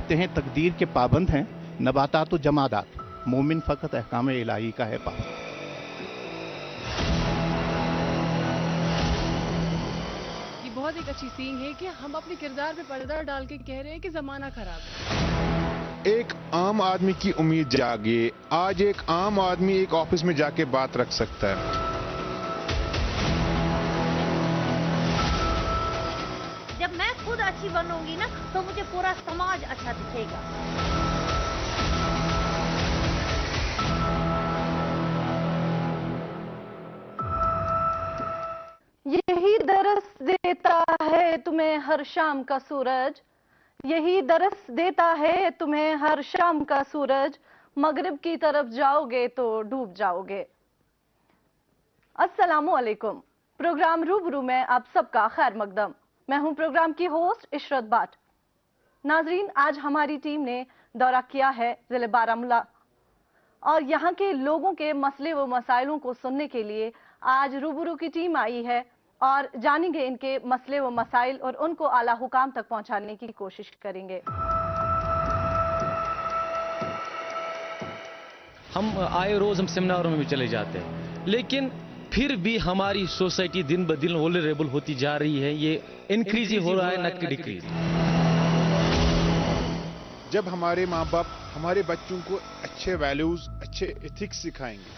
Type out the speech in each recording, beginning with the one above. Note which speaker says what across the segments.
Speaker 1: कहते हैं तकदीर के पाबंद हैं नबातात व जमादात, मोमिन फ़कत अहकाम इलाही का है पाबंद।
Speaker 2: ये बहुत एक अच्छी सीन है कि हम अपने किरदार पे पर्दा डाल के कह रहे हैं कि ज़माना खराब है।
Speaker 3: एक आम आदमी की उम्मीद जागे। आज एक आम आदमी एक ऑफिस में जाके बात रख सकता है।
Speaker 4: जब मैं खुद अच्छी बनूंगी ना तो मुझे पूरा समाज अच्छा दिखेगा।
Speaker 5: यही दरस देता है तुम्हें हर शाम का सूरज, यही दरस देता है तुम्हें हर शाम का सूरज, मगरिब की तरफ जाओगे तो डूब जाओगे। अस्सलामु अलैकुम। प्रोग्राम रूबरू में आप सबका खैर मकदम। मैं हूं प्रोग्राम की होस्ट इशरत बाट। नाजरीन, आज हमारी टीम ने दौरा किया है जिले बारामूला और यहाँ के लोगों के मसले व मसाइलों को सुनने के लिए आज रूबरू की टीम आई है और जानेंगे इनके मसले व मसाइल और उनको आला हुकाम तक पहुंचाने की कोशिश करेंगे।
Speaker 6: हम आए रोज हम सेमिनारों में भी चले जाते हैं, लेकिन फिर भी हमारी सोसाइटी दिन ब दिन वल्नरेबल होती जा रही है। ये इंक्रीज ही हो रहा है, न कि डिक्रीज।
Speaker 3: जब हमारे माँ बाप हमारे बच्चों को अच्छे वैल्यूज, अच्छे एथिक्स सिखाएंगे,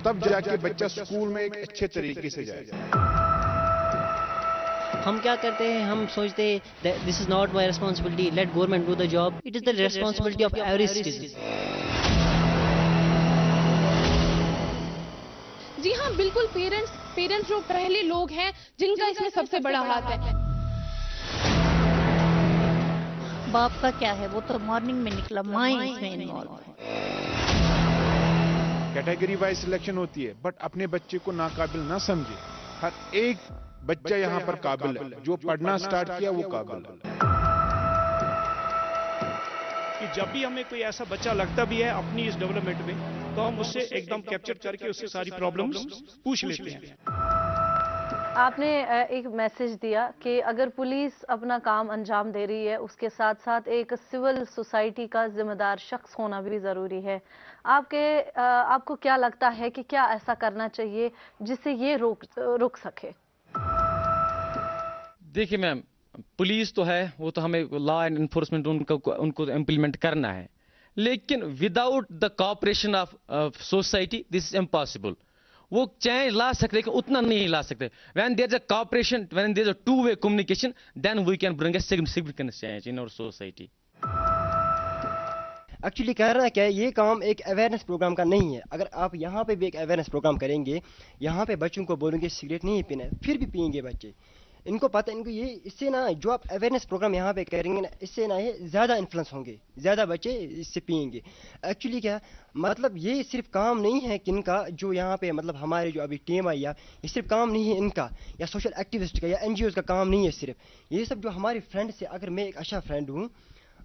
Speaker 3: तब जाके बच्चा स्कूल में एक अच्छे तरीके से जाएगा।
Speaker 7: हम क्या करते हैं, हम सोचते हैं this is not my responsibility, let government do the job, it is the responsibility of every citizen.
Speaker 2: जी हाँ, बिल्कुल। पेरेंट्स जो पहले लोग हैं जिनका इसमें सबसे बड़ा हाथ है।
Speaker 4: बाप का क्या है, वो तो मॉर्निंग में निकला, माँ इसमें इन्वॉल्व है।
Speaker 3: कैटेगरी वाइज सिलेक्शन होती है, बट अपने बच्चे को नाकाबिल ना समझे। हर एक बच्चा यहाँ पर काबिल है, जो पढ़ना स्टार्ट किया वो काबिल है।
Speaker 8: कि जब भी हमें कोई ऐसा बच्चा लगता भी है अपनी इस डेवलपमेंट में, तो हम उससे एकदम कैप्चर करके उससे सारी प्रॉब्लम्स पूछ लेते हैं।
Speaker 5: आपने एक मैसेज दिया कि अगर पुलिस अपना काम अंजाम दे रही है, उसके साथ साथ एक सिविल सोसाइटी का जिम्मेदार शख्स होना भी जरूरी है। आपको क्या लगता है कि क्या ऐसा करना चाहिए जिससे ये रुक सके?
Speaker 6: देखिए मैम, पुलिस तो है, वो तो हमें लॉ एंड इन्फोर्समेंट उनको इम्प्लीमेंट करना है, लेकिन without the cooperation of society this is impossible. वो चेंज ला सकते लेकिन उतना नहीं ला सकते। When there is a cooperation, when there is a two way communication, then we can bring a significant change in our society.
Speaker 7: Actually कह रहा है क्या, ये काम एक अवेयरनेस प्रोग्राम का नहीं है। अगर आप यहाँ पे भी एक अवेयरनेस प्रोग्राम करेंगे, यहाँ पे बच्चों को बोलेंगे सिगरेट नहीं पीना है, फिर भी पियेंगे बच्चे। इनको पता है, इनको ये इससे ना जो आप अवेयरनेस प्रोग्राम यहाँ पे करेंगे ना, इससे ना ये ज़्यादा इन्फ्लुएंस होंगे, ज़्यादा बच्चे इससे पियेंगे। एक्चुअली क्या मतलब, ये सिर्फ काम नहीं है किनका जो यहाँ पे मतलब हमारे जो अभी टीम आई है, ये सिर्फ काम नहीं है इनका या सोशल एक्टिविस्ट का या एनजीओज़ का काम नहीं है सिर्फ। ये सब जो हमारे फ्रेंड्स है, अगर मैं एक अच्छा फ्रेंड हूँ,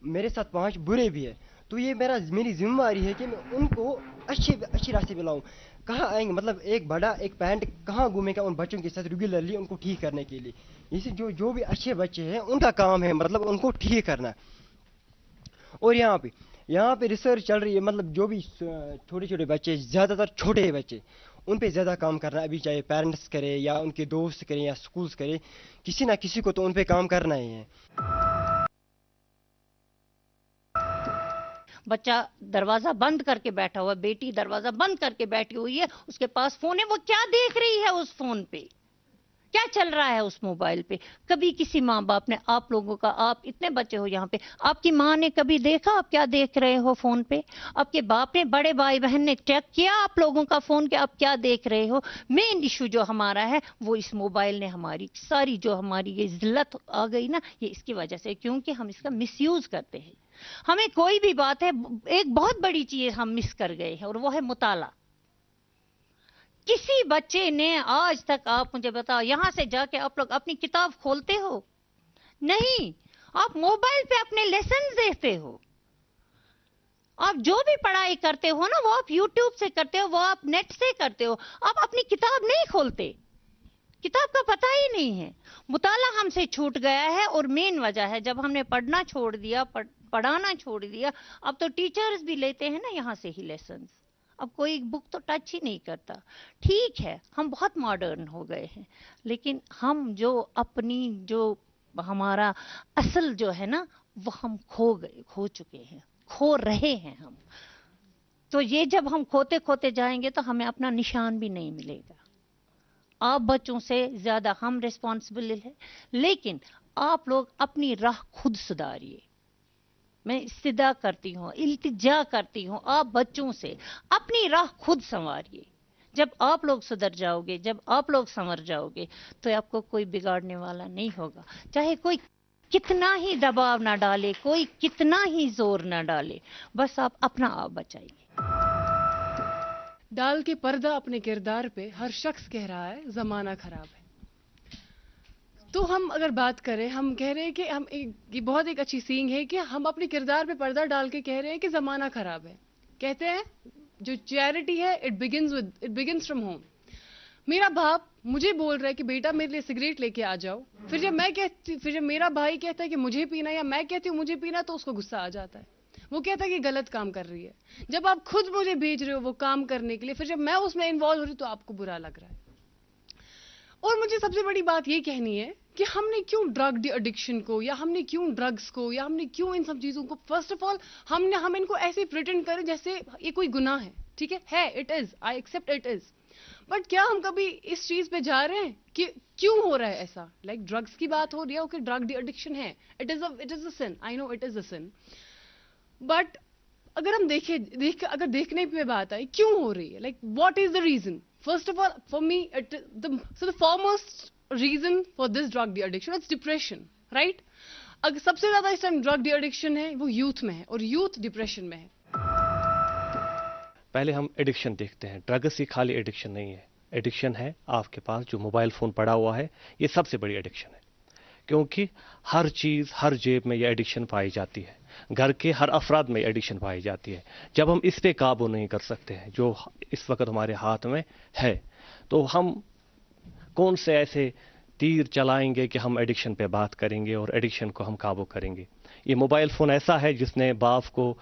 Speaker 7: मेरे साथ 5 बुरे भी है, तो ये मेरी जिम्मेदारी है कि मैं उनको अच्छी रास्ते पे लाऊं। कहाँ आएंगे मतलब एक बड़ा एक पैंट कहाँ घूमेगा उन बच्चों के साथ रेगुलरली उनको ठीक करने के लिए। इसे जो भी अच्छे बच्चे हैं उनका काम है मतलब उनको ठीक करना। और यहाँ पे रिसर्च चल रही है, मतलब जो भी छोटे छोटे बच्चे, ज़्यादातर छोटे बच्चे, उन पे ज़्यादा काम करना। अभी चाहे पेरेंट्स करे या उनके दोस्त करें या स्कूल्स करें, किसी ना किसी को तो उन पे काम करना ही है।
Speaker 4: बच्चा दरवाजा बंद करके बैठा हुआ, बेटी दरवाजा बंद करके बैठी हुई है, उसके पास फोन है, वो क्या देख रही है उस फोन पे, क्या चल रहा है उस मोबाइल पे? कभी किसी माँ बाप ने आप लोगों का, आप इतने बच्चे हो यहाँ पे, आपकी माँ ने कभी देखा आप क्या देख रहे हो फोन पे? आपके बाप ने, बड़े भाई बहन ने चेक किया आप लोगों का फोन के आप क्या देख रहे हो? मेन इशू जो हमारा है वो इस मोबाइल ने हमारी सारी जो हमारी ये जिल्लत आ गई ना, ये इसकी वजह से, क्योंकि हम इसका मिसयूज करते हैं। हमें कोई भी बात है, एक बहुत बड़ी चीज हम मिस कर गए हैं और वो है मुताला। किसी बच्चे ने आज तक, आप मुझे बताओ, यहां से जाके आप लोग अपनी किताब खोलते हो? नहीं, आप मोबाइल पे अपने लेसन देखते हो। आप जो भी पढ़ाई करते हो ना, वो आप यूट्यूब से करते हो, वो आप नेट से करते हो, आप अपनी किताब नहीं खोलते। किताब का पता ही नहीं है। मुताला हमसे छूट गया है और मेन वजह है जब हमने पढ़ना छोड़ दिया, पढ़ाना छोड़ दिया, अब तो टीचर्स भी लेते हैं ना यहाँ से ही लेसन्स, अब कोई बुक तो टच ही नहीं करता। ठीक है, हम बहुत मॉडर्न हो गए हैं, लेकिन हम जो अपनी जो हमारा असल जो है ना वो हम खो चुके हैं, खो रहे हैं हम। तो ये जब हम खोते खोते जाएंगे तो हमें अपना निशान भी नहीं मिलेगा। आप बच्चों से ज्यादा हम रिस्पॉन्सिबल है, लेकिन आप लोग अपनी राह खुद सुधारिए। मैं इस्तिदा करती हूँ, इल्तिजा करती हूँ आप बच्चों से, अपनी राह खुद संवारिए। जब आप लोग सुधर जाओगे, जब आप लोग संवर जाओगे, तो आपको कोई बिगाड़ने वाला नहीं होगा, चाहे कोई कितना ही दबाव ना डाले, कोई कितना ही जोर ना डाले, बस आप अपना आप बचाइए।
Speaker 2: डाल के पर्दा अपने किरदार पे हर शख्स कह रहा है जमाना खराब है। तो हम अगर बात करें, हम कह रहे हैं कि ये बहुत एक अच्छी सींग है कि हम अपने किरदार पे पर्दा डाल के कह रहे हैं कि जमाना खराब है। कहते हैं जो चैरिटी है इट बिगिंस फ्रॉम होम। मेरा बाप मुझे बोल रहा है कि बेटा मेरे लिए सिगरेट लेके आ जाओ, फिर जब मेरा भाई कहता है कि मुझे पीना, या मैं कहती हूँ मुझे पीना, तो उसको गुस्सा आ जाता है, वो कहता है कि गलत काम कर रही है। जब आप खुद मुझे भेज रहे हो वो काम करने के लिए, फिर जब मैं उसमें इन्वॉल्व हो रही हूँ तो आपको बुरा लग रहा है। और मुझे सबसे बड़ी बात ये कहनी है कि हमने क्यों ड्रग एडिक्शन को, या हमने क्यों ड्रग्स को, या हमने क्यों इन सब चीजों को, फर्स्ट ऑफ ऑल हम इनको ऐसे प्रिटेंड करें जैसे ये कोई गुनाह है। ठीक है, it is, I accept it is, but क्या हम कभी इस चीज पे जा रहे हैं कि क्यों हो रहा है ऐसा? लाइक ड्रग्स की बात हो रही है, ओके ड्रग एडिक्शन है, it is a sin, I know it is a sin, but अगर हम अगर देखने पे बात आई क्यों हो रही है, like what is the reason? First of all, for me, the foremost reason for this drug addiction is depression, right? अगर सबसे ज्यादा इस टाइम ड्रग एडिक्शन है वो यूथ में है, और यूथ डिप्रेशन में है।
Speaker 9: पहले हम एडिक्शन देखते हैं। ड्रग्स ही खाली एडिक्शन नहीं है, एडिक्शन है आपके पास जो मोबाइल फ़ोन पड़ा हुआ है, ये सबसे बड़ी एडिक्शन है, क्योंकि हर चीज़ हर जेब में ये एडिक्शन पाई जाती है, घर के हर अफराद में एडिक्शन पाई जाती है। जब हम इस पे काबू नहीं कर सकते हैं जो इस वक्त हमारे हाथ में है, तो हम कौन से ऐसे तीर चलाएंगे कि हम एडिक्शन पे बात करेंगे और एडिक्शन को हम काबू करेंगे। ये मोबाइल फ़ोन ऐसा है जिसने बाप को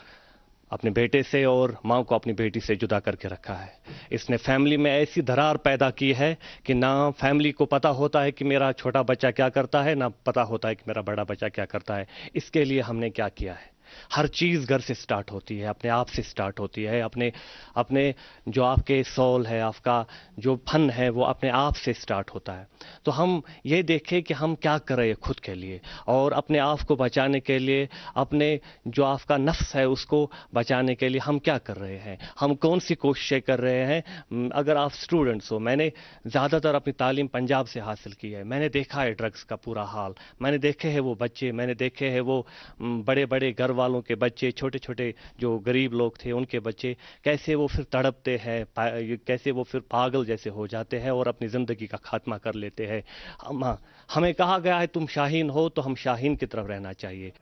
Speaker 9: अपने बेटे से और माँ को अपनी बेटी से जुदा करके रखा है। इसने फैमिली में ऐसी दरार पैदा की है कि ना फैमिली को पता होता है कि मेरा छोटा बच्चा क्या करता है, ना पता होता है कि मेरा बड़ा बच्चा क्या करता है। इसके लिए हमने क्या किया है, हर चीज़ घर से स्टार्ट होती है, अपने आप से स्टार्ट होती है। अपने जो आपके सोल है, आपका जो फन है, वो अपने आप से स्टार्ट होता है। तो हम ये देखें कि हम क्या कर रहे हैं खुद के लिए, और अपने आप को बचाने के लिए, अपने जो आपका नफ्स है उसको बचाने के लिए हम क्या कर रहे हैं, हम कौन सी कोशिशें कर रहे हैं। अगर आप स्टूडेंट्स हो, मैंने ज़्यादातर अपनी तालीम पंजाब से हासिल की है, मैंने देखा है ड्रग्स का पूरा हाल, मैंने देखे हैं वो बच्चे, मैंने देखे हैं वो बड़े बड़े घर वालों के बच्चे, छोटे छोटे जो गरीब लोग थे उनके बच्चे, कैसे वो फिर तड़पते हैं, कैसे वो फिर पागल जैसे हो जाते हैं और अपनी ज़िंदगी का खात्मा कर लेते हैं। हमें कहा गया है तुम शाहीन हो, तो हम शाहीन की तरफ रहना चाहिए।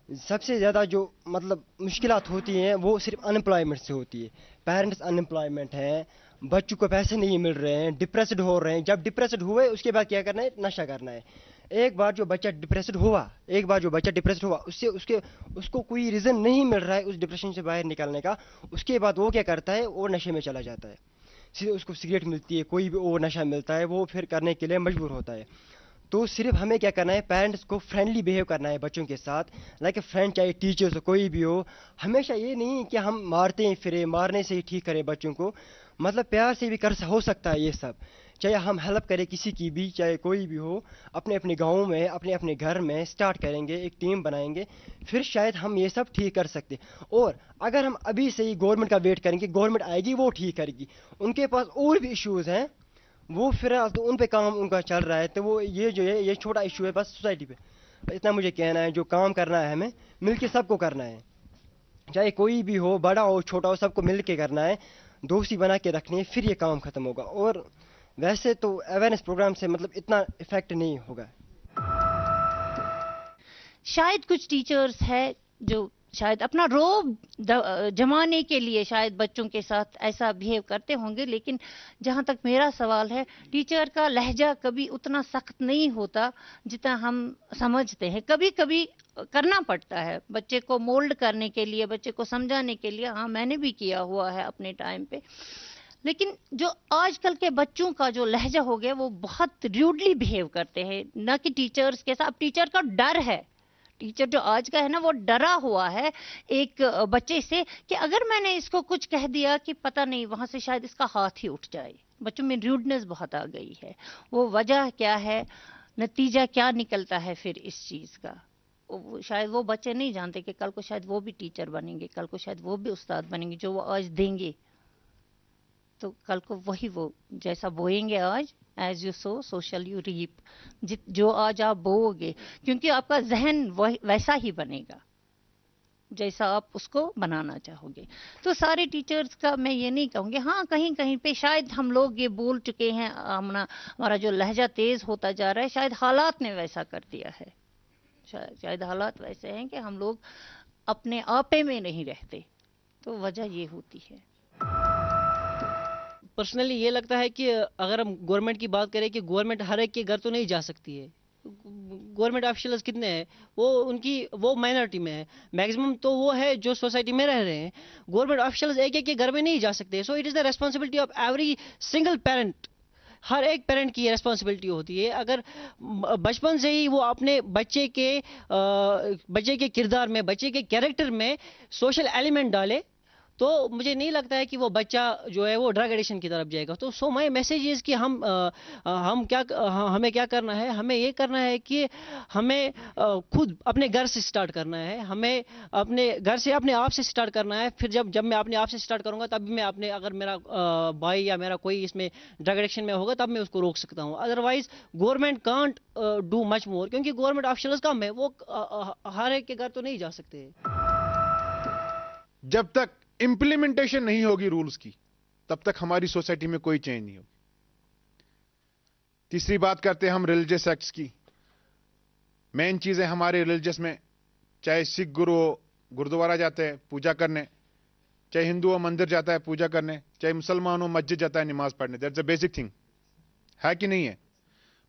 Speaker 7: सबसे ज़्यादा जो मतलब मुश्किलात होती हैं वो सिर्फ अनएम्प्लॉयमेंट से होती है। पेरेंट्स अनएम्प्लॉयमेंट हैं, बच्चों को पैसे नहीं मिल रहे हैं, डिप्रेस्ड हो रहे हैं। जब डिप्रेस्ड हुए उसके बाद क्या करना है, नशा करना है। एक बार जो बच्चा डिप्रेस्ड हुआ उससे उसको कोई रीज़न नहीं मिल रहा है उस डिप्रेशन से बाहर निकलने का, उसके बाद वो क्या करता है, वो नशे में चला जाता है। सीधे उसको सिगरेट मिलती है, कोई भी और नशा मिलता है, वो फिर करने के लिए मजबूर होता है। तो सिर्फ हमें क्या करना है, पेरेंट्स को फ्रेंडली बिहेव करना है बच्चों के साथ, लाइक ए फ्रेंड, चाहे टीचर्स हो कोई भी हो। हमेशा ये नहीं कि हम मारते हैं फिरे, मारने से ही ठीक करें बच्चों को, मतलब प्यार से भी हो सकता है ये सब। चाहे हम हेल्प करें किसी की भी, चाहे कोई भी हो, अपने अपने गाँव में, अपने अपने घर में स्टार्ट करेंगे, एक टीम बनाएंगे, फिर शायद हम ये सब ठीक कर सकते। और अगर हम अभी से ही गवर्नमेंट का वेट करेंगे, गवर्नमेंट आएगी वो ठीक करेगी, उनके पास और भी इश्यूज़ हैं, वो फिर तो उन पे काम उनका चल रहा है। तो वो ये जो है ये छोटा इशू है बस सोसाइटी पे। इतना मुझे कहना है, जो काम करना है हमें मिलके सबको करना है, चाहे कोई भी हो, बड़ा हो छोटा हो, सबको मिल के करना है, दोस्ती बना के रखनी है, फिर ये काम ख़त्म होगा। और वैसे तो अवेयरनेस प्रोग्राम से मतलब इतना इफेक्ट नहीं होगा।
Speaker 4: शायद कुछ टीचर्स है जो शायद अपना रोब जमाने के लिए शायद बच्चों के साथ ऐसा बिहेव करते होंगे, लेकिन जहाँ तक मेरा सवाल है, टीचर का लहजा कभी उतना सख्त नहीं होता जितना हम समझते हैं। कभी कभी करना पड़ता है बच्चे को मोल्ड करने के लिए, बच्चे को समझाने के लिए। हाँ, मैंने भी किया हुआ है अपने टाइम पे। लेकिन जो आजकल के बच्चों का जो लहजा हो गया, वो बहुत र्यूडली बिहेव करते हैं, न कि टीचर्स के साथ। अब टीचर का डर है, टीचर जो आज का है ना, वो डरा हुआ है एक बच्चे से कि अगर मैंने इसको कुछ कह दिया कि पता नहीं वहां से शायद इसका हाथ ही उठ जाए। बच्चों में र्यूडनेस बहुत आ गई है। वो वजह क्या है, नतीजा क्या निकलता है फिर इस चीज का, शायद वो बच्चे नहीं जानते कि कल को शायद वो भी टीचर बनेंगे, कल को शायद वो भी उस्ताद बनेंगे। जो वो आज देंगे तो कल को वही वो जैसा बोएंगे आज, as you sow so shall you reap. जो आज आप बोओगे, क्योंकि आपका जहन वैसा ही बनेगा जैसा आप उसको बनाना चाहोगे। तो सारे टीचर्स का मैं ये नहीं कहूँगी। हाँ, कहीं कहीं पे शायद हम लोग ये बोल चुके हैं, हमारा जो लहजा तेज होता जा रहा है, शायद हालात ने वैसा कर दिया है। शायद हालात वैसे हैं कि हम लोग अपने आपे में नहीं रहते, तो वजह ये होती है।
Speaker 10: पर्सनली ये लगता है कि अगर हम गवर्नमेंट की बात करें कि गवर्नमेंट हर एक के घर तो नहीं जा सकती है। गवर्नमेंट ऑफिशियल्स कितने हैं, वो माइनॉरिटी में है, मैक्सिमम तो वो है जो सोसाइटी में रह रहे हैं। गवर्नमेंट ऑफिशियल्स एक एक के घर में नहीं जा सकते। So it is the responsibility of every single parent. हर एक पेरेंट की रेस्पॉन्सिबिलिटी होती है। अगर बचपन से ही वो अपने बच्चे के किरदार में, बच्चे के कैरेक्टर में सोशल एलिमेंट डाले, तो मुझे नहीं लगता है कि वो बच्चा जो है वो ड्रग एडिक्शन की तरफ जाएगा। तो सो माय मैसेज इज कि हमें क्या करना है, हमें ये करना है कि हमें खुद अपने घर से स्टार्ट करना है। हमें अपने घर से, अपने आप से स्टार्ट करना है। फिर जब मैं अपने आप से स्टार्ट करूंगा, तब मैं अगर मेरा भाई या मेरा कोई इसमें ड्रग एडिक्शन में होगा, तब मैं उसको रोक सकता हूँ। Otherwise government can't do much more, क्योंकि गवर्नमेंट ऑफिशियल्स कम है, वो हर एक के घर तो नहीं जा सकते।
Speaker 3: जब तक इंप्लीमेंटेशन नहीं होगी रूल्स की, तब तक हमारी सोसाइटी में कोई चेंज नहीं होगी। तीसरी बात करते हैं हम रिलीजियस एक्ट्स की। मेन चीजें हमारे रिलीजियस में, चाहे सिख गुरु हो गुरुद्वारा जाते हैं पूजा करने, चाहे हिंदू हो मंदिर जाता है पूजा करने, चाहे मुसलमान हो मस्जिद जाता है नमाज पढ़ने। दैट्स अ बेसिक थिंग, है कि नहीं है?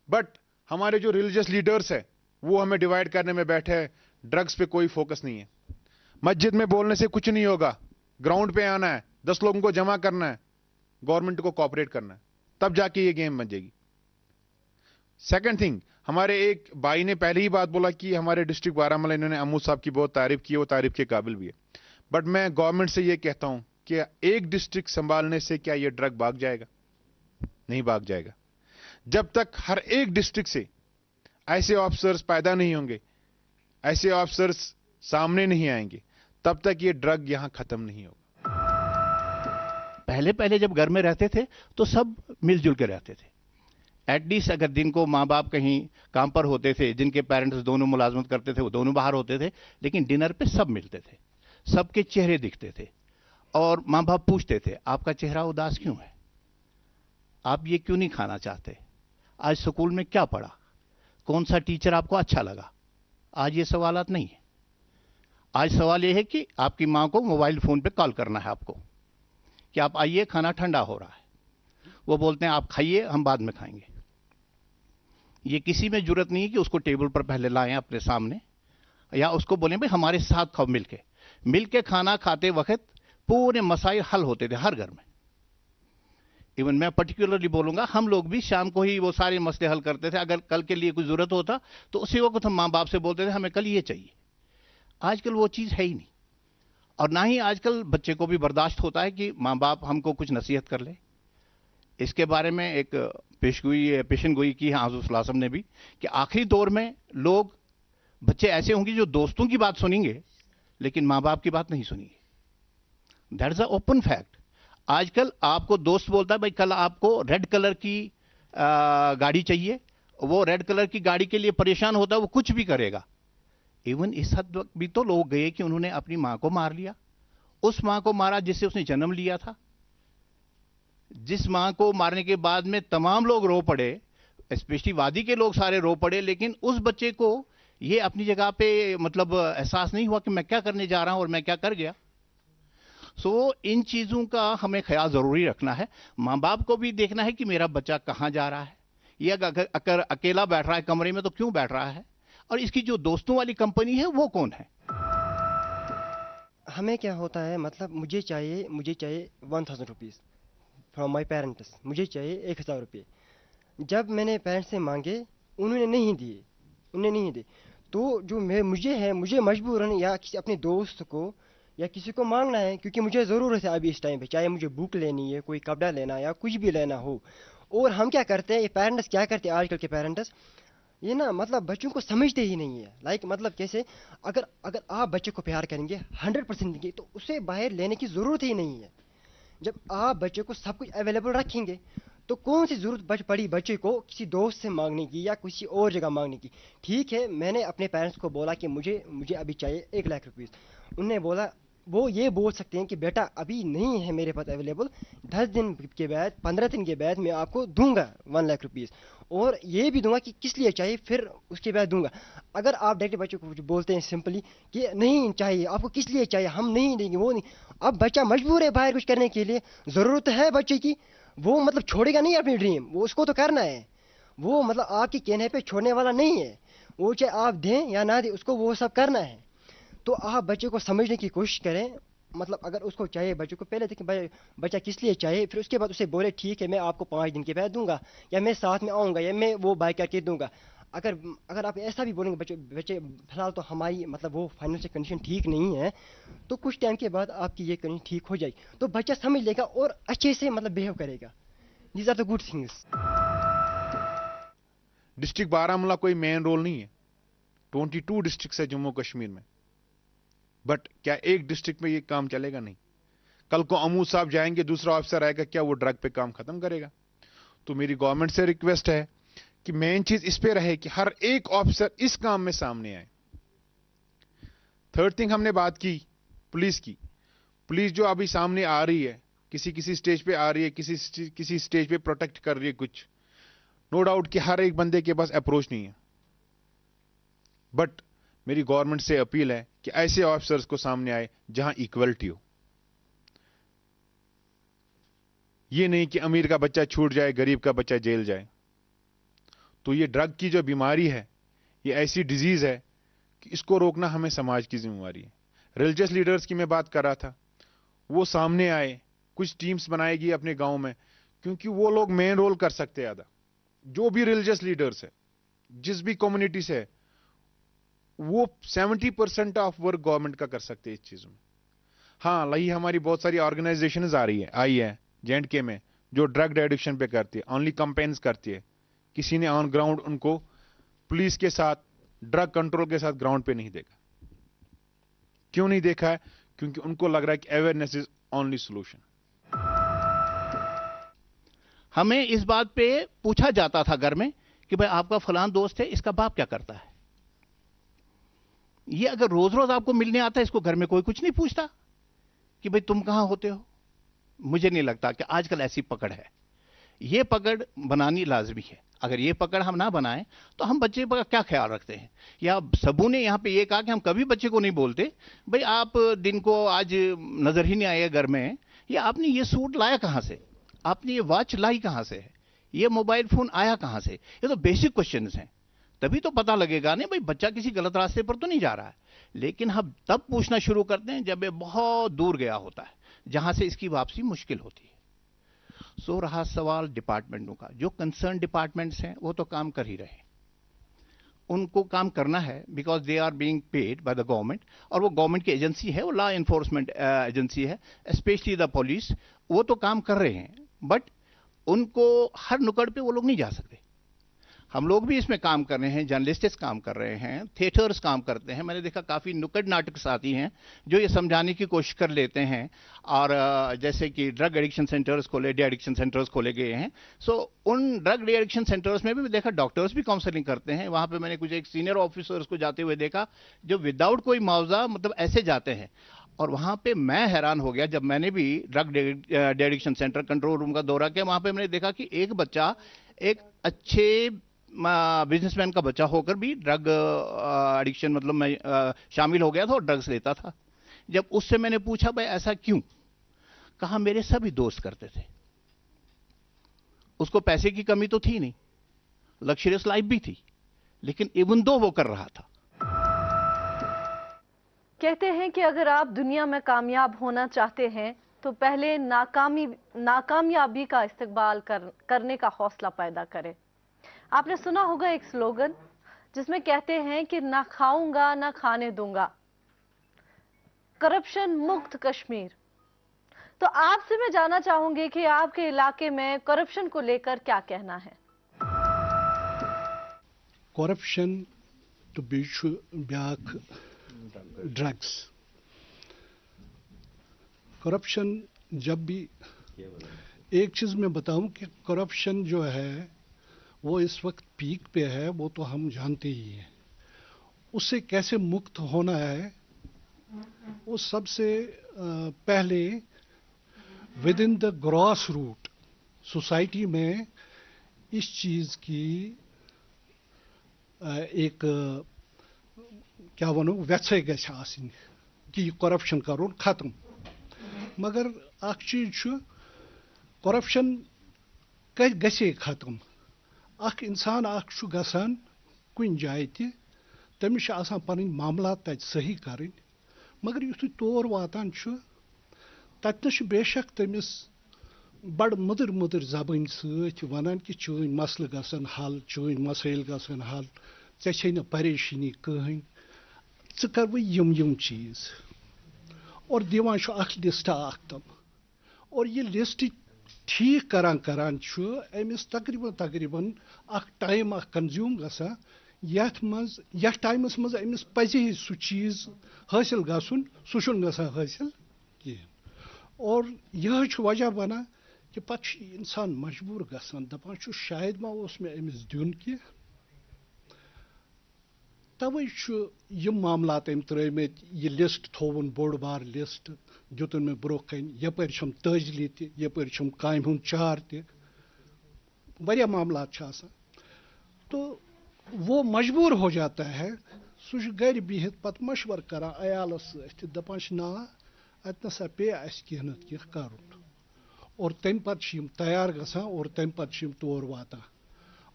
Speaker 3: बट हमारे जो रिलीजियस लीडर्स है वो हमें डिवाइड करने में बैठे हैं। ड्रग्स पे कोई फोकस नहीं है। मस्जिद में बोलने से कुछ नहीं होगा, ग्राउंड पे आना है, 10 लोगों को जमा करना है, गवर्नमेंट को कोऑपरेट करना है, तब जाके ये गेम बन जाएगी। सेकंड थिंग, हमारे एक भाई ने पहले ही बात बोला कि हमारे डिस्ट्रिक्ट बारामूला, इन्होंने अमूद साहब की बहुत तारीफ की, वो तारीफ के काबिल भी है। बट मैं गवर्नमेंट से ये कहता हूं कि एक डिस्ट्रिक्ट संभालने से क्या ये ड्रग भाग जाएगा? नहीं भाग जाएगा। जब तक हर एक डिस्ट्रिक्ट से ऐसे ऑफिसर्स पैदा नहीं होंगे, ऐसे ऑफिसर्स सामने नहीं आएंगे, तब तक ये ड्रग यहां खत्म नहीं होगा।
Speaker 1: पहले जब घर में रहते थे तो सब मिलजुल के रहते थे। एटलीस्ट अगर दिन को माँ बाप कहीं काम पर होते थे, जिनके पेरेंट्स दोनों मुलाजमत करते थे, वो दोनों बाहर होते थे, लेकिन डिनर पे सब मिलते थे, सबके चेहरे दिखते थे। और माँ बाप पूछते थे, आपका चेहरा उदास क्यों है? आप ये क्यों नहीं खाना चाहते? आज स्कूल में क्या पढ़ा? कौन सा टीचर आपको अच्छा लगा? आज ये सवालात नहीं है। आज सवाल यह है कि आपकी माँ को मोबाइल फोन पे कॉल करना है आपको कि आप आइए, खाना ठंडा हो रहा है। वो बोलते हैं आप खाइए, हम बाद में खाएंगे। ये किसी में जरूरत नहीं है कि उसको टेबल पर पहले लाएं अपने सामने, या उसको बोलें भाई हमारे साथ खाओ, मिलके खाना खाते वक्त पूरे मसाइल हल होते थे हर घर में। इवन मैं पर्टिकुलरली बोलूंगा, हम लोग भी शाम को ही वो सारे मसले हल करते थे। अगर कल के लिए कुछ जरूरत होता तो उसी वक्त हम माँ बाप से बोलते थे हमें कल ये चाहिए। आजकल वो चीज़ है ही नहीं, और ना ही आजकल बच्चे को भी बर्दाश्त होता है कि माँ बाप हमको कुछ नसीहत कर ले। इसके बारे में एक पेशन गोई की है हज़रत सल्लल्लाहु अलैहि वसल्लम ने भी, कि आखिरी दौर में लोग, बच्चे ऐसे होंगे जो दोस्तों की बात सुनेंगे लेकिन माँ बाप की बात नहीं सुनेंगे। That is a open fact. आजकल आपको दोस्त बोलता है भाई कल आपको रेड कलर की गाड़ी चाहिए, वो रेड कलर की गाड़ी के लिए परेशान होता है, वो कुछ भी करेगा। इवन इस हद तक भी तो लोग गए कि उन्होंने अपनी मां को मार लिया, उस मां को मारा जिससे उसने जन्म लिया था, जिस मां को मारने के बाद में तमाम लोग रो पड़े, स्पेशली वादी के लोग सारे रो पड़े, लेकिन उस बच्चे को یہ اپنی جگہ پہ مطلب احساس نہیں ہوا کہ میں کیا کرنے جا رہا ہوں اور میں کیا کر گیا. سو ان چیزوں کا ہمیں خیال ضروری رکھنا ہے. ماں باپ کو بھی دیکھنا ہے کہ میرا بچہ کہاں جا رہا ہے. یہ اگر اکیلا بیٹھ رہا ہے کمرے میں تو کیوں بیٹھ رہا ہے, اور اس کی جو دوستوں والی کمپنی ہے وہ کون ہے.
Speaker 7: ہمیں کیا ہوتا ہے, مطلب مجھے چاہیے 1000 روپیز فرام مائی پیرنٹس, مجھے چاہیے 1000 روپے. جب میں نے پیرنٹس سے مانگے انہوں نے نہیں دیے, تو جو مجھے مجبوراً یا کسی اپنے دوست کو یا کسی کو مانگنا ہے, کیونکہ مجھے ضرورت ہے ابھی اس ٹائم پہ, چاہے مجھے بک لینی ہے, کوئی کپڑا لینا یا کچھ بھی لینا ہو. اور ہم کیا کرتے ہیں, یہ پیرنٹس کیا کرتے ہیں آج کل کے پیرنٹس, یہ نا مطلب بچوں کو سمجھتے ہی نہیں ہے. مطلب کیسے, اگر آپ بچے کو پیار کریں گے 100% دیں گے تو اسے باہر لینے کی ضرورت ہی نہیں ہے. جب آپ بچے کو سب کچھ اویلیبل رکھیں گے تو کون سی ضرورت پڑی بچے کو کسی دوست سے مانگنے کی یا کسی اور جگہ مانگنے کی. ٹھیک ہے, میں نے اپنے پیرنٹس کو بولا کہ مجھے ابھی چاہیے 1 لاکھ روپیز. انہوں نے بولا, وہ یہ بول سکتے ہیں کہ بیٹا ابھی نہیں ہے میرے پاس اویلیبل, 10 دن کے بعد 15 دن کے بعد میں آپ کو دوں گا 1 لاکھ روپیز, اور یہ بھی دوں گا کہ کس لیے چاہیے, پھر اس کے بعد دوں گا. اگر آپ ڈائریکٹ بچے کو بولتے ہیں سمپلی کہ نہیں چاہیے آپ کو, کس لیے چاہیے, ہم نہیں دیں گے, وہ نہیں, اب بچہ مجبور ہے باہر کچھ کرنے کے لیے, ضرورت ہے بچے کی, وہ مطلب چھوڑے گا نہیں اپنی ڈریم, وہ اس کو تو کرنا ہے, وہ مطلب آپ کے کہنے پہ چھوڑنے والا نہیں ہے. وہ چاہے آپ دیں یا نہ دیں اس کو وہ سب کرنا ہے. تو آپ بچے کو سمجھنے کی کوشش کریں. مطلب اگر اس کو چاہیے بچے کو پہلے دیکھیں بچہ کس لیے چاہیے, پھر اس کے بعد اسے بولے ٹھیک ہے میں آپ کو 5 دن کے بعد دوں گا, یا میں ساتھ میں آؤں گا, یا میں وہ بائی کر کے دوں گا. اگر آپ ایسا بھی بولیں گے بچے فی الحال تو ہماری مطلب وہ فائنینشیل کنڈیشن ٹھیک نہیں ہے, تو کچھ ٹائم کے بعد آپ کی یہ کنڈیشن ٹھیک ہو جائے گی, تو بچہ سمجھ لے گا اور اچھے سے مطلب بیہیو کرے گا. These are the good things.
Speaker 3: District Baramulla کوئی مین رول نہیں ہے, 22 ڈسٹرکٹس ہے جموں کشمیر میں, بٹ کیا ایک ڈسٹرکٹ میں یہ کام چلے گا؟ نہیں. کل کو امود صاحب جائیں گے, دوسرا آفیسر آئے گا, کیا وہ ڈرگ پہ کام ختم کرے گا؟ تو میری گورنمنٹ سے ریکویسٹ ہے کہ مین چیز اس پہ رہے کہ ہر ایک آفیسر اس کام میں سامنے آئے. تھرڈ تھنگ ہم نے بات کی پولیس کی. پولیس جو ابھی سامنے آ رہی ہے, کسی سٹیج پہ آ رہی ہے, کسی سٹیج پہ پروٹیکٹ کر رہی ہے کچھ, نو ڈاؤٹ کہ ہر ایک بندے کے پاس اپروچ نہیں ہے, بٹ میری گورنمنٹ سے اپیل ہے کہ ایسے آفیسرز کو سامنے آئے جہاں ایکوالٹی ہو. یہ نہیں کہ امیر کا بچہ چھوٹ جائے, غریب کا بچہ جیل جائے. تو یہ ڈرگ کی جو بیماری ہے, یہ ایسی ڈیزیز ہے کہ اس کو روکنا ہمیں سماج کی ذمہ داری ہے. ریلیجس لیڈرز کی میں بات کر رہا تھا, وہ سامنے آئے, کچھ ٹیمز بنائے گی اپنے گاؤں میں, کیونکہ وہ لوگ مین رول کر سکتے ہیں آدھا. جو بھی ریلیجس لیڈرز ہے, جس بھی کمیونٹی سے ہے, وہ 70% آف ورک گورنمنٹ کا کر سکتے ہیں اس چیزوں میں. ہاں لہی ہماری بہت ساری آرگنائزیشنز آئی ہے J&K میں جو ڈرگ ایڈکشن پہ کرتی ہے, اونلی کمپینز کرتی ہے. کسی نے آن گراؤنڈ ان کو پولیس کے ساتھ, ڈرگ کنٹرول کے ساتھ گراؤنڈ پہ نہیں دیکھا. کیوں نہیں دیکھا ہے؟ کیونکہ ان کو لگ رہا ہے کہ اویئرنیس از اونلی سولوشن.
Speaker 1: ہمیں اس بات پہ پوچھا جاتا تھا گھر میں کہ بھائی آپ کا فلان دوست ہے, اس کا باپ کیا کرتا ہے. یہ اگر روز روز آپ کو ملنے آتا ہے, اس کو گھر میں کوئی کچھ نہیں پوچھتا کہ بھائی تم کہاں ہوتے ہو. مجھے نہیں لگتا کہ آج کل ایسی پکڑ ہے. یہ پکڑ بنانی لازمی ہے. اگر یہ پکڑ ہم نہ بنائیں تو ہم بچے پر کیا خیال رکھتے ہیں. یا سبوں نے یہاں پہ یہ کہا کہ ہم کبھی بچے کو نہیں بولتے بھائی آپ دن کو آج نظر ہی نہیں آئے گھر میں, یا آپ نے یہ سوٹ لایا کہاں سے, آپ نے یہ واچ لائی کہاں سے, یہ موبائل فون آیا کہاں سے. یہ تو بیسک کوشچنز ہیں. تبھی تو پتا لگے گا نہیں بھائی بچہ کسی غلط راستے پر تو نہیں جا رہا ہے. لیکن ہم تب پوچھنا شروع کرتے ہیں جب یہ بہت دور گیا ہوتا ہے, جہاں سے اس کی واپسی مشکل ہوتی ہے. سو رہا سوال ڈپارٹمنٹوں کا, جو کنسرن ڈپارٹمنٹس ہیں وہ تو کام کر ہی رہے ہیں. ان کو کام کرنا ہے because they are being paid by the government, اور وہ گورنمنٹ کی ایجنسی ہے, وہ لا انفورسمنٹ ایجنسی ہے, اسپیشلی دا پولیس. وہ تو کام کر رہے ہیں, بٹ ان کو ہر نکڑ پہ وہ لوگ نہیں جا سکتے. ہم لوگ بھی اس میں کام کر رہے ہیں, جرنلسٹس کام کر رہے ہیں, تھیٹرز کام کرتے ہیں. میں نے دیکھا کافی نکڑ ناٹک ساتھی ہیں جو یہ سمجھانے کی کوشش کر لیتے ہیں, اور جیسے کہ ڈرگ ایڈکشن سینٹرز کھولے, ڈی ایڈکشن سینٹرز کھولے گئے ہیں. سو ان ڈرگ ڈی ایڈکشن سینٹرز میں بھی دیکھا ڈاکٹرز بھی کاؤنسلنگ کرتے ہیں. وہاں پہ میں نے کچھ ایک سینئر آفیسرز کو جاتے ہوئے دیکھا جو وداؤٹ کوئی معاوضہ مطلب ایسے جاتے ہیں. اور وہاں پہ میں حیران ہو گیا جب میں نے بھی drug D addiction centre control room کا دورہ کیا. وہاں پہ میں نے دیکھا کہ ایک بچہ ایک اچھے बिजनेसमैन का बच्चा होकर भी ड्रग एडिक्शन मतलब मैं शामिल हो गया था और ड्रग्स लेता था। जब उससे मैंने पूछा भाई ऐसा क्यों, कहा मेरे सभी दोस्त करते थे। उसको पैसे की कमी तो थी नहीं, लग्जरियस लाइफ भी थी, लेकिन इवन दो वो कर रहा था।
Speaker 5: कहते हैं कि अगर आप दुनिया में कामयाब होना चाहते हैं तो पहले नाकामयाबी का इस्तकबाल करने का हौसला पैदा करें। आपने सुना होगा एक स्लोगन जिसमें कहते हैं कि ना खाऊंगा ना खाने दूंगा, करप्शन मुक्त कश्मीर। तो आपसे मैं जानना चाहूंगी कि आपके इलाके में करप्शन को लेकर क्या कहना है।
Speaker 11: करप्शन तो ब्याख ड्रग्स। करप्शन जब भी, एक चीज मैं बताऊं कि करप्शन जो है वो इस वक्त पीक पे है, वो तो हम जानते ही हैं। उससे कैसे मुक्त होना है, वो सबसे पहले within the grass root society में इस चीज की एक क्या वनो व्यवसाय गछ आसिन कि करप्शन करोन खत्म। मगर अख चीज करप्शन गछे खत्म। अख इंसान अख गसान कुन जाय तमिस आसान पन मामला तत सही करें, मगर युथु तौर वातान ततन बेशक तमिस बड़ मुदर मुदर जबान सत वनान कि चोन मसल गसन हल, चोन मसाइल गसन हल, ऐ न परेशानी कहीं, कर वो यम चीज और दिवान अख लिस्टा अख तम। और ये लिस्ट ठीक करान करान अमिस तकरीबन अख टाइम अख कंज्यूम गसा, यथ टाइमस मज अमिस पजे सु चीज हासिल गसन, सह गसा हासिल कहें। और यह वजह बना कि पत इंसान मजबूर गसान दपान शायद मा उस मे अमिस दिन की। तवे यम मामला तम त्रमित, यह लिस्ट थोवन बोड़ बार लिस्ट दुतन मे ब्रो कन, यपर तजली तपर काम हूं चार तरिया मामला। तो वो मजबूर हो जाता है, सह घर बिहित पत मशवर कर अयालस सत दपान ना अत नसा पे कह नत कह कर। और तम पत तैयार गसान और तम पत तौर वाता।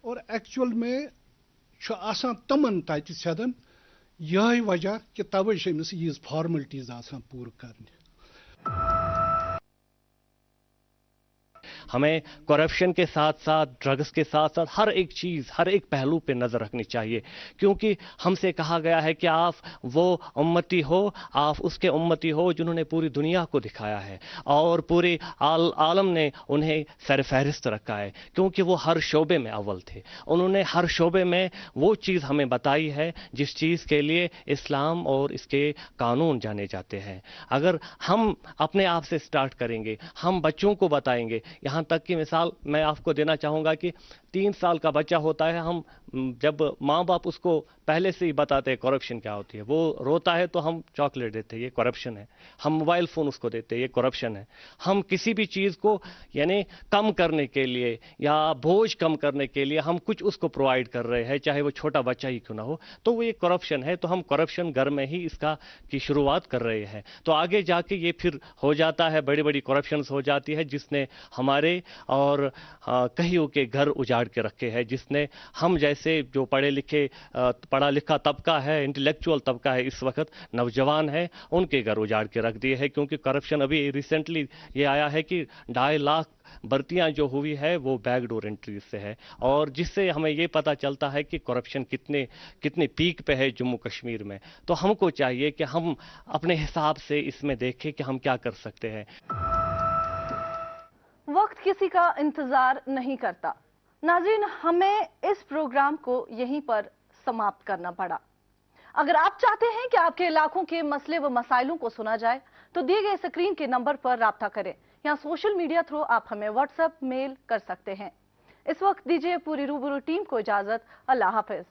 Speaker 11: और एक्चुअल में आसान तमन तत सदन यही वजह कि तवे अमिस यीज फॉर्मेलिटीज आसान पूर करने।
Speaker 9: हमें करप्शन के साथ साथ, ड्रग्स के साथ साथ हर एक चीज़, हर एक पहलू पे नज़र रखनी चाहिए, क्योंकि हमसे कहा गया है कि आप वो उम्मती हो, आप उसके उम्मती हो जिन्होंने पूरी दुनिया को दिखाया है और पूरे आलम ने उन्हें सरफहरिस्त रखा है, क्योंकि वो हर शोबे में अव्वल थे। उन्होंने हर शोबे में वो चीज़ हमें बताई है जिस चीज़ के लिए इस्लाम और इसके कानून जाने जाते हैं। अगर हम अपने आप से स्टार्ट करेंगे, हम बच्चों को बताएंगे, यहाँ तक की मिसाल मैं आपको देना चाहूँगा कि 3 साल का बच्चा होता है, हम जब माँ बाप उसको पहले से ही बताते हैं करप्शन क्या होती है, वो रोता है तो हम चॉकलेट देते हैं, ये करप्शन है। हम मोबाइल फ़ोन उसको देते हैं, ये करप्शन है। हम किसी भी चीज़ को यानी कम करने के लिए या बोझ कम करने के लिए हम कुछ उसको प्रोवाइड कर रहे हैं, चाहे वो छोटा बच्चा ही क्यों ना हो, तो वो ये करप्शन है। तो हम करप्शन घर में ही इसका की शुरुआत कर रहे हैं, तो आगे जाके ये फिर हो जाता है, बड़ी बड़ी करप्शन हो जाती है, जिसने हमारे और कईयों के घर उजाड़ के रखे हैं, जिसने हम जैसे जो पढ़ा लिखा तबका है, इंटेलेक्चुअल तबका है, इस वक्त नौजवान है, उनके घर उजाड़ के रख दिए हैं। क्योंकि करप्शन अभी रिसेंटली ये आया है कि 2.5 लाख भर्तियां जो हुई है वो बैकडोर एंट्री से है, और जिससे हमें ये पता चलता है कि करप्शन कितने पीक पे है जम्मू कश्मीर में। तो हमको चाहिए कि हम अपने हिसाब से इसमें देखें कि हम क्या कर सकते हैं।
Speaker 5: वक्त किसी का इंतजार नहीं करता। नाज़रीन, हमें इस प्रोग्राम को यहीं पर समाप्त करना पड़ा। अगर आप चाहते हैं कि आपके इलाकों के मसले व मसाइलों को सुना जाए तो दिए गए स्क्रीन के नंबर पर राब्ता करें या सोशल मीडिया थ्रू आप हमें व्हाट्सएप, मेल कर सकते हैं। इस वक्त दीजिए पूरी रूबरू टीम को इजाजत। अल्लाह हाफिज।